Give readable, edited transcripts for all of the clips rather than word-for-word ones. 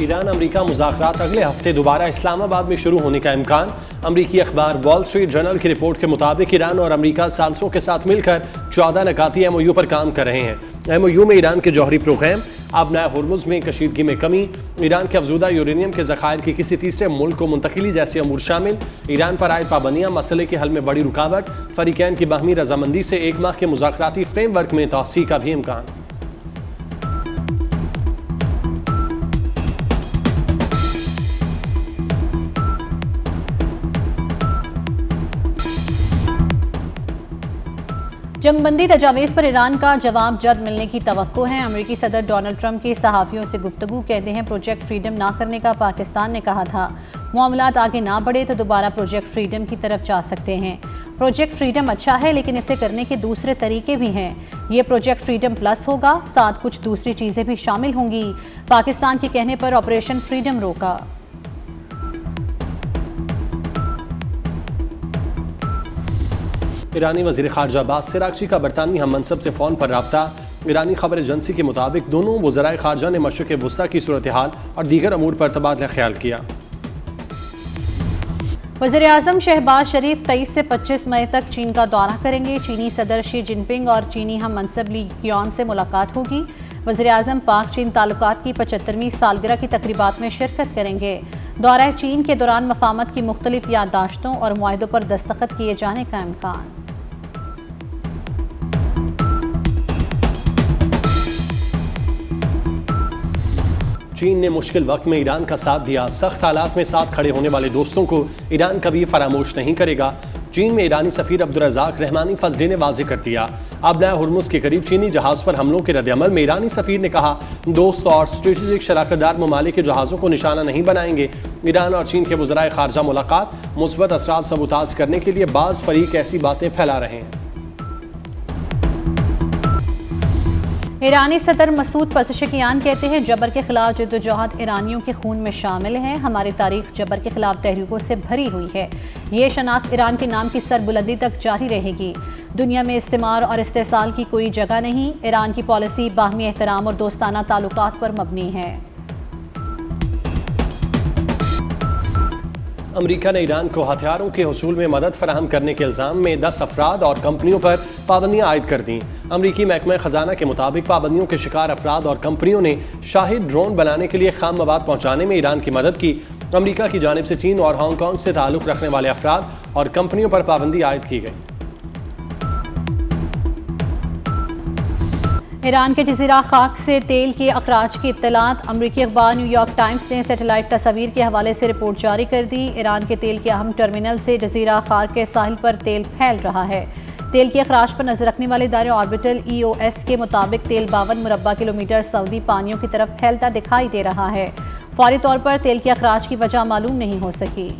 Iran अमरीका मुज़ाकरात अगले हफ्ते दोबारा इस्लामाबाद में शुरू होने का इम्कान। अमरीकी अखबार वॉल स्ट्रीट जर्नल की रिपोर्ट के मुताबिक ईरान और अमरीका साल्सों के साथ मिलकर 14 नकाती MOU पर काम कर रहे हैं। MOU में ईरान के जौहरी प्रोग्राम, आबनाए हुर्मुज़ में कशीदगी में कमी, ईरान के अफजूदा यूरेनियम के ज़खायर की किसी तीसरे मुल्क को मुंतकिली जैसे अमूर शामिल। ईरान पर आयद पाबंदियाँ मसले के हल में बड़ी रुकावट। फरीकैन की बाहमी रजामंदी से 1 माह के मुज़ाकराती फ्रेमवर्क में तोसी का भी इम्कान। जंगबंदी तजावीज़ पर ईरान का जवाब जल्द मिलने की तवक्को है। अमेरिकी सदर डोनाल्ड ट्रंप की सहाफ़ियों से गुफ्तगू, कहते हैं प्रोजेक्ट फ्रीडम ना करने का पाकिस्तान ने कहा था, मामलात आगे ना बढ़े तो दोबारा प्रोजेक्ट फ्रीडम की तरफ जा सकते हैं। प्रोजेक्ट फ्रीडम अच्छा है लेकिन इसे करने के दूसरे तरीके भी हैं। ये प्रोजेक्ट फ्रीडम प्लस होगा, साथ कुछ दूसरी चीज़ें भी शामिल होंगी। पाकिस्तान के कहने पर ऑपरेशन फ्रीडम रोका। ईरानी वज़ीर ख़ारजा अब्बास सिरागची का बरतानवी हम मनसब से फ़ोन पर रब्ता। ईरानी खबर एजेंसी के मुताबिक दोनों वज़राए ख़ारजा ने मशरिक़ वुस्ता की सूरत हाल और दीगर अमूर पर तबादला ख्याल किया। वज़ीर आज़म शहबाज शरीफ 23 से 25 मई तक चीन का दौरा करेंगे। चीनी सदर शी जिनपिंग और चीनी हम मनसब ली क्योन से मुलाकात होगी। वज़ीर आज़म पाक चीन ताल्लुकात की 75वीं सालगिरह की तकरीबात में शिरकत करेंगे। दौरा चीन के दौरान मफाहमत की मुख्तलिफ याददाश्तों और मुआहदों पर दस्तखत किए जाने का इम्कान। चीन ने मुश्किल वक्त में ईरान का साथ दिया। सख्त हालात में साथ खड़े होने वाले दोस्तों को ईरान कभी फरामोश नहीं करेगा। चीन में ईरानी सफ़ीर अब्दुर्रज़ाक रहमानी फर्स्ट डे ने वाज़ेह कर दिया। आबनाए हुर्मुज़ के करीब चीनी जहाज़ पर हमलों के रद्द-ए-अमल में ईरानी सफ़ीर ने कहा, दोस्त और स्ट्रेटेजिक शराकतदार ममालिक के जहाज़ों को निशाना नहीं बनाएंगे। ईरान और चीन के वज़राए ख़ारजा मुलाकात, मुस्बत असरात सबूताज करने के लिए बाज़ फ़रीक ऐसी बातें फैला रहे हैं। ईरानी सदर मसूद पज़ेश्कियान कहते हैं, जबर के खिलाफ जद्दोजहद ईरानियों के खून में शामिल है। हमारी तारीख जबर के खिलाफ तहरीकों से भरी हुई है। ये शनाख्त ईरान के नाम की सरबुलंदी तक जारी रहेगी। दुनिया में इस्तेमार और इस्तेसाल की कोई जगह नहीं। ईरान की पॉलिसी बाहमी एहतराम और दोस्ताना ताल्लुकात पर मबनी है। अमरीका ने ईरान को हथियारों के हसूल में मदद फराहम करने के इल्ज़ाम में 10 अफराद और कंपनियों पर पाबंदियाँ आयद कर दी। अमरीकी महकमा खजाना के मुताबिक पाबंदियों के शिकार अफराद और कंपनियों ने शाहिद ड्रोन बनाने के लिए खाम मवाद पहुँचाने में ईरान की मदद की। अमरीका की जानिब से चीन और हांगकॉन्ग से ताल्लुक़ रखने वाले अफराद और कंपनियों पर पाबंदी आयद की गई। ईरान के जजीरा खाक से तेल के अखराज की इत्तलात। अमरीकी अखबार न्यूयॉर्क टाइम्स ने सैटेलाइट तस्वीर के हवाले से रिपोर्ट जारी कर दी। ईरान के तेल के अहम टर्मिनल से जजीरा खाक के साहिल पर तेल फैल रहा है। तेल के अखराज पर नजर रखने वाले इदारे ऑर्बिटल EOS के मुताबिक तेल 52 मुरब्बा किलोमीटर सऊदी पानियों की तरफ फैलता दिखाई दे रहा है। फौरी तौर पर तेल के अखराज की वजह मालूम नहीं हो सकी।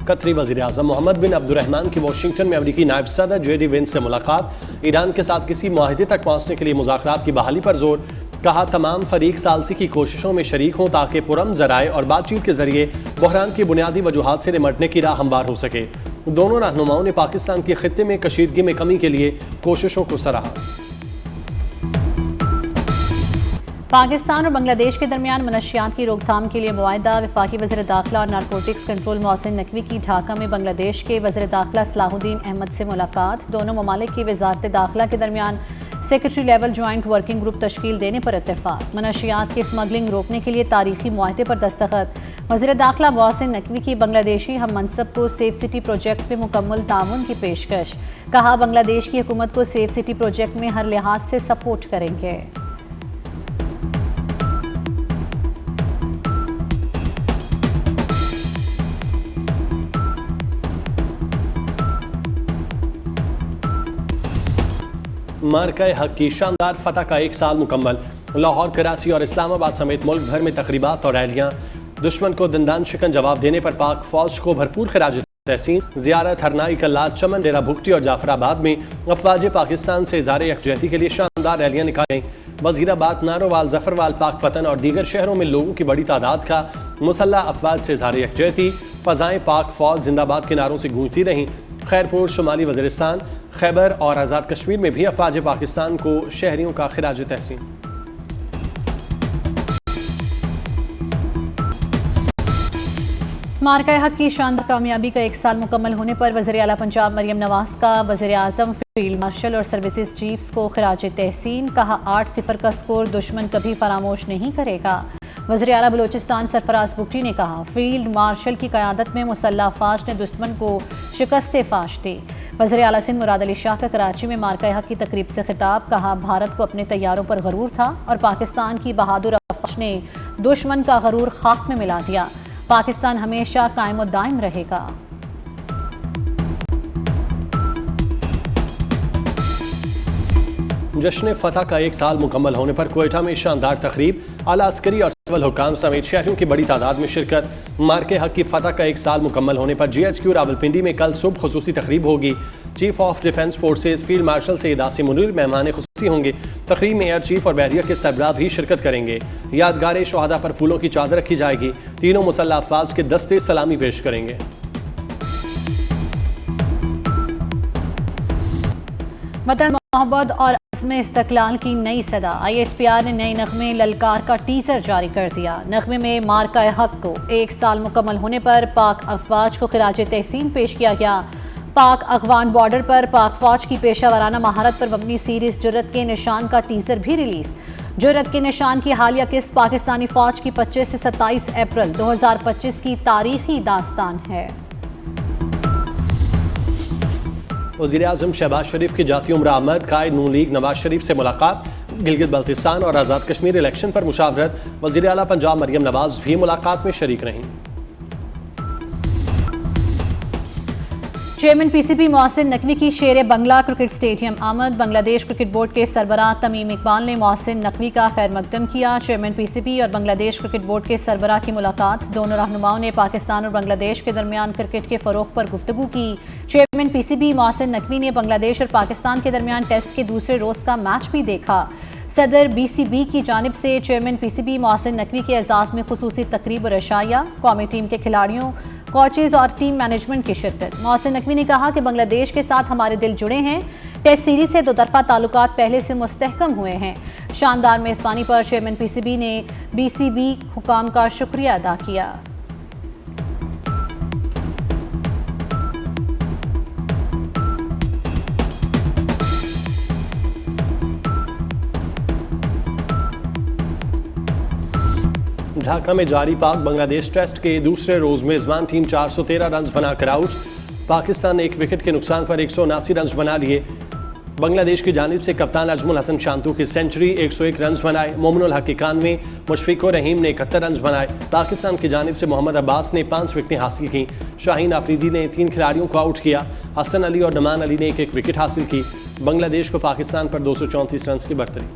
कतरी वज़ीर आज़म मोहम्मद बिन अब्दुर्रहमान की वाशिंगटन में अमरीकी नायब सदर JD Vance से मुलाकात। ईरान के साथ किसी मुआहदे तक पहुँचने के लिए मुज़ाकरात की बहाली पर जोर। कहा, तमाम फरीक सालसी की कोशिशों में शरीक हों ताकि पुरअमन ज़राए और बातचीत के जरिए बहरान की बुनियादी वजूहात से निमटने की राह हमवार हो सके। दोनों रहनुमाओं ने पाकिस्तान के खित्ते में कशीदगी में कमी के लिए कोशिशों को सराहा। पाकिस्तान और बांग्लादेश के दरमियान मनशियात की रोकथाम के लिए मुआहदा। वफाकी वज़ीर दाखिला और नारकोटिक्स कंट्रोल मोहसिन नकवी की ढाका में बांग्लादेश के वज़ीर दाखिला सलाहुद्दीन अहमद से मुलाकात। दोनों ममालिक की वज़ारत दाखिला के दरमियान secretary level joint working group तश्कील देने पर इत्तेफाक। मनशियात की स्मगलिंग रोकने के लिए तारीखी मुआहदे पर दस्तखत। वज़ीर दाखिला मोहसिन नकवी की बांग्लादेशी हम मनसब को सेफ सिटी प्रोजेक्ट में मुकम्मल ताउन की पेशकश। कहा, बांग्लादेश की हुकूमत को सेफ सिटी प्रोजेक्ट में हर लिहाज से सपोर्ट करेंगे। मार्का हक की शानदार फतह का 1 साल मुकम्मल। लाहौर, कराची और इस्लामाबाद समेत मुल्क भर में तकरीबात और रैलियाँ। दुश्मन को दंदान शिकन जवाब देने पर पाक फौज को भरपूर खिराज तहसीन। ज़ियारत हरनाई, कल्लात, चमन, डेरा भुगटी और जाफराबाद में अफवाज पाकिस्तान से इज़हार यकजहती के लिए शानदार रैलियाँ निकाली गईं। वज़ीराबाद, नारोवाल, जफरवाल, पाकपतन और दीगर शहरों में लोगों की बड़ी तादाद का मुसल्लह अफवाज से इज़हार यकजहती। फ़ज़ाएँ पाक फौज जिंदाबाद के नारों से गूंजती रहीं। खैरपुर, शुमाली वज़ीरिस्तान, खैबर और आज़ाद कश्मीर में भी अफवाज पाकिस्तान को शहरियों का खिराज तहसीन। मार्का हक की शानदार कामयाबी का 1 साल मुकम्मल होने पर वज़ीर आला पंजाब मरियम नवाज का वज़ीर आज़म, फील्ड मार्शल और सर्विसेज चीफ्स को खिराज तहसीन। कहा 8-0 का स्कोर दुश्मन कभी फरामोश नहीं करेगा। वज़ीर आला बलूचिस्तान सरफराज बुगटी ने कहा फील्ड मार्शल की क़यादत में मुसल्लह फ़ौज ने दुश्मन को शिकस्त फ़ाश दी। वज़ीर आला सिंध मुराद अली शाह का कराची में मार्का हक की तकरीब से खिताब। कहा भारत को अपने तैयारों पर गरूर था और पाकिस्तान की बहादुर फ़ौज ने दुश्मन का गरूर खाक में मिला दिया। पाकिस्तान हमेशा कायम और दायम रहेगा। जश्न फतह का 1 साल मुकम्मल होने पर क्वेटा में शानदार तकरीब, आला अस्करी और सिविल हुकाम समेत शहरियों की बड़ी तादाद में शिरकत। मार्के हक की फतह का 1 साल मुकम्मल होने पर GHQ रावलपिंडी में कल सुबह खुसूसी तकरीब होगी। Chief of defence forces field marshal Syed Asim Munir मेहमान खुसूसी होंगे। तकरीब में एयर चीफ और बैरियर के सरबराह भी शिरकत करेंगे। यादगार शहादा पर फूलों की चादर रखी जाएगी। तीनों मुसल्लह अफवाज के दस्ते सलामी पेश करेंगे। वतन मोहब्बत और में इस्तकलाल की नई सदा। ISPR ने नए नगमे ललकार का टीजर जारी कर दिया। नगमे में मार्का हक को 1 साल मुकम्मल होने पर पाक अफवाज को खिराज तहसीन पेश किया गया। पाक अफगान बॉर्डर पर पाक फौज की पेशा वराना महारत पर मबनी सीरीज जुर्रत के निशान का टीजर भी रिलीज। जुर्रत के निशान की हालिया किस्त पाकिस्तानी फौज की 25 से 27 अप्रैल 2025 की तारीखी दास्तान है। वज़ीर आज़म शहबाज शरीफ की जाती उम्र आमद, कायद नून लीग नवाज शरीफ से मुलाकात। गिलगित बल्तिस्तान और आज़ाद कश्मीर इलेक्शन पर मुशावरत। वज़ीर आला पंजाब मरियम नवाज भी मुलाकात में शरीक रहीं। चेयरमैन PCB मोहसिन नकवी की शेर बंगला क्रिकेट स्टेडियम आमद। बांग्लादेश क्रिकेट बोर्ड के सरबराह तमीम इकबाल ने मोहसिन नकवी का खैर मकदम किया। चेयरमैन PCB और बांग्लादेश क्रिकेट बोर्ड के सरबराह की मुलाकात। दोनों रहनुमाओं ने पाकिस्तान और बांग्लादेश के दरमियान क्रिकेट के फ़रोग़ पर गुफ्तगू की। चेयरमैन PCB मोहसिन नकवी ने बांग्लादेश और पाकिस्तान के दरमियान टेस्ट के दूसरे रोज़ का मैच भी देखा। सदर BCB की जानिब से चेयरमैन PCB मोहसिन नकवी के एजाज़ में खुसूसी तकरीब और अशाया। कौमी टीम के खिलाड़ियों, कोचेज और टीम मैनेजमेंट की शिरकत। मोहसिन नकवी ने कहा कि बांग्लादेश के साथ हमारे दिल जुड़े हैं। टेस्ट सीरीज से 2 तरफ़ा ताल्लुकात पहले से मुस्तहकम हुए हैं। शानदार मेज़बानी पर चेयरमैन PCB ने BCB हुकाम का शुक्रिया अदा किया। ढाका में जारी पाक बांग्लादेश टेस्ट के दूसरे रोज मेजबान टीम 413 रन बनाकर आउट। पाकिस्तान ने 1 विकेट के नुकसान पर 179 रन बना लिए। बांग्लादेश की जानिब से कप्तान अजमुल हसन शांतू की सेंचुरी, 101 रन बनाए। मोमिनुल हक 91, मुशफिकुर रहीम ने 71 रन बनाए। पाकिस्तान की जानिब से मोहम्मद अब्बास ने 5 विकेटें हासिल की। शाहीन आफरीदी ने 3 खिलाड़ियों को आउट किया। हसन अली और नमान अली ने 1-1 विकेट हासिल की। बांग्लादेश को पाकिस्तान पर 234 रन की बढ़तरी।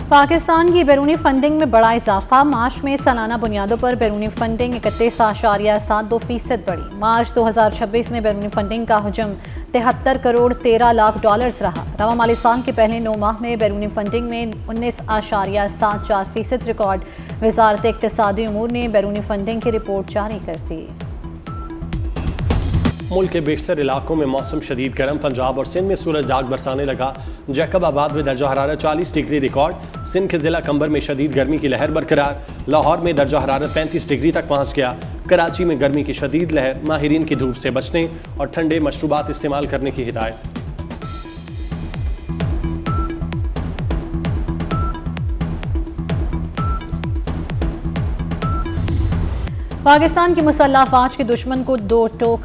पाकिस्तान की बैरूनी फंडिंग में बड़ा इजाफा। मार्च में सालाना बुनियादों पर बैरूनी फंडिंग 31.72% बढ़ी। मार्च 2026 में बैरूनी फंडिंग का हजम 73 करोड़ 13 लाख डॉलर्स रहा। रवा माली साल के पहले 9 माह में बैरूनी फंडिंग में 19.74% रिकॉर्ड। वजारत इक्तिसादी उमूर ने बैरूनी फंडिंग की रिपोर्ट जारी कर दी। मुल्क के बेशतर इलाकों में मौसम शदीद गर्म। पंजाब और सिंध में सूरज आग बरसाने लगा। जैकबाबाद में दर्जा हरारत 40 डिग्री रिकॉर्ड। सिंध के जिला कंबर में शदीद गर्मी की लहर बरकरार। लाहौर में दर्जा हरारत 35 डिग्री तक पहुँच गया। कराची में गर्मी की शदीद लहर। माहिरीन की धूप से बचने और ठंडे मशरूबात इस्तेमाल करने की हिदायत। पाकिस्तान की मुसल्लह फ़ौज के दुश्मन को 2 टोक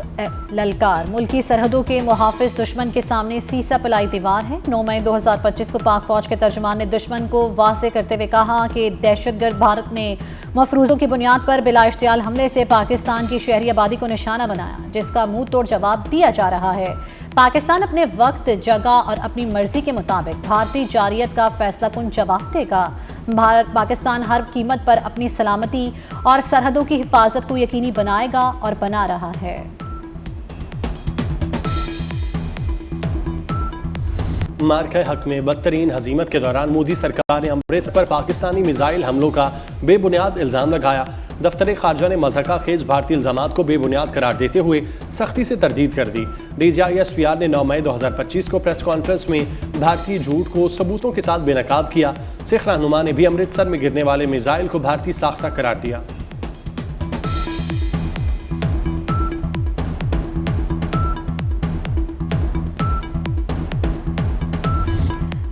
ललकार। मुल्की सरहदों के मुहाफिज दुश्मन के सामने सीसा पलाई दीवार है। 9 मई 2025 को पाक फौज के तर्जमान ने दुश्मन को वाज़ेह करते हुए कहा कि दहशतगर्द भारत ने मफरूज़ों की बुनियाद पर बिला इश्तियाल हमले से पाकिस्तान की शहरी आबादी को निशाना बनाया, जिसका मुंह तोड़ जवाब दिया जा रहा है। पाकिस्तान अपने वक्त, जगह और अपनी मर्जी के मुताबिक भारतीय जारियत का फैसला कुन जवाब देगा। पाकिस्तान हर कीमत पर अपनी सलामती और सरहदों की हिफाजत को यकीनी बनाएगा और बना रहा है। मार्का हक में बदतरीन हजीमत के दौरान मोदी सरकार ने अमृतसर पर पाकिस्तानी मिसाइल हमलों का बेबुनियाद इल्ज़ाम लगाया। दफ्तर खारजा ने मज़ाक़ा खेज भारतीय इल्ज़ामात को बेबुनियाद करार देते हुए सख्ती से तरदीद कर दी। DGI-SPR ने 9 मई 2025 को प्रेस कॉन्फ्रेंस में भारतीय झूठ को सबूतों के साथ बेनकाब किया। सिख रहनुमा ने भी अमृतसर में गिरने वाले मिसाइल को भारतीय साख्ता करार दिया।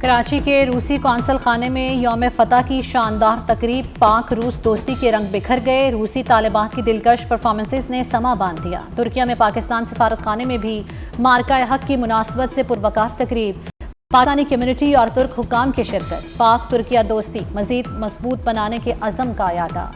कराची के रूसी कौंसल खाने में यौम फतह की शानदार तकरीब, पाक रूस दोस्ती के रंग बिखर गए। रूसी तालिबान की दिलकश परफॉर्मेंसेस ने समा बांध दिया। तुर्किया में पाकिस्तान सफारत खाने में भी मार्का हक की मुनासबत से पुरवकार तकरीब, पाकिस्तानी कम्युनिटी और तुर्क हुकाम की शिरकत। पाक तुर्किया दोस्ती मजीद मजबूत बनाने के अज़म का यादा।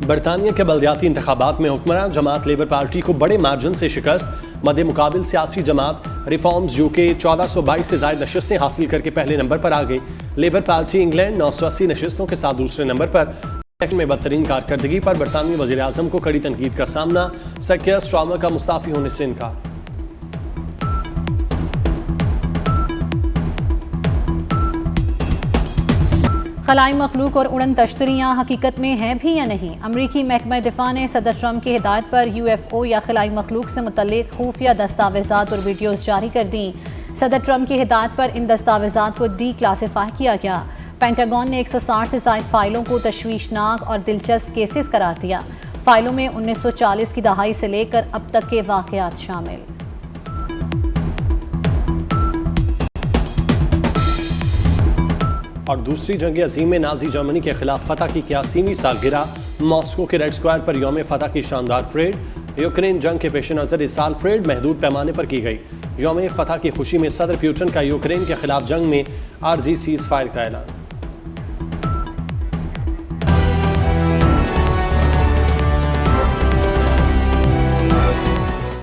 बरतानिया के बल्दियाती इंतखाबात में हुक्मरान जमात लेबर पार्टी को बड़े मार्जिन से शिकस्त। मद्दे मुकाबिल सियासी जमात रिफॉर्म्स यूके 1422 से ज़ायद नशस्तें हासिल करके पहले नंबर पर आ गई। लेबर पार्टी इंग्लैंड 980 नशस्तों के साथ दूसरे नंबर पर। में बदतरीन कारकर्दगी पर बरतानवी वज़ीर आज़म को कड़ी तनकीद का सामना। सकिया स्ट्रामा का मुस्ताफ़ी होने से इनकार। खलाई मखलूक और उड़न तश्तरियाँ हकीकत में हैं भी या नहीं? अमरीकी महकमा दिफा ने सदर ट्रंप की हिदायत पर UFO या खलाई मखलूक से मुतल्लिक खुफिया दस्तावेज़ात और वीडियोज़ जारी कर दी। सदर ट्रंप की हिदायत पर इन दस्तावेज़ात को डीक्लासिफाई किया गया। पेंटागन ने 160 से ज़ायद फ़ाइलों को तशवीशनाक और दिलचस्प केसेस करार दिया। फ़ाइलों में 1940 की दहाई से लेकर अब तक के वाक़यात शामिल। और दूसरी जंग अज़ीम में नाजी जर्मनी के खिलाफ फतह की 81वीं सालगिरह। मॉस्को के रेड स्क्वायर पर यौम फतह की शानदार परेड। यूक्रेन जंग के पेश नज़र इस साल परेड महदूद पैमाने पर की गई। यौम फतह की खुशी में सदर प्यूटन का यूक्रेन के खिलाफ जंग में आर्जी सीज़ फायर का ऐलान।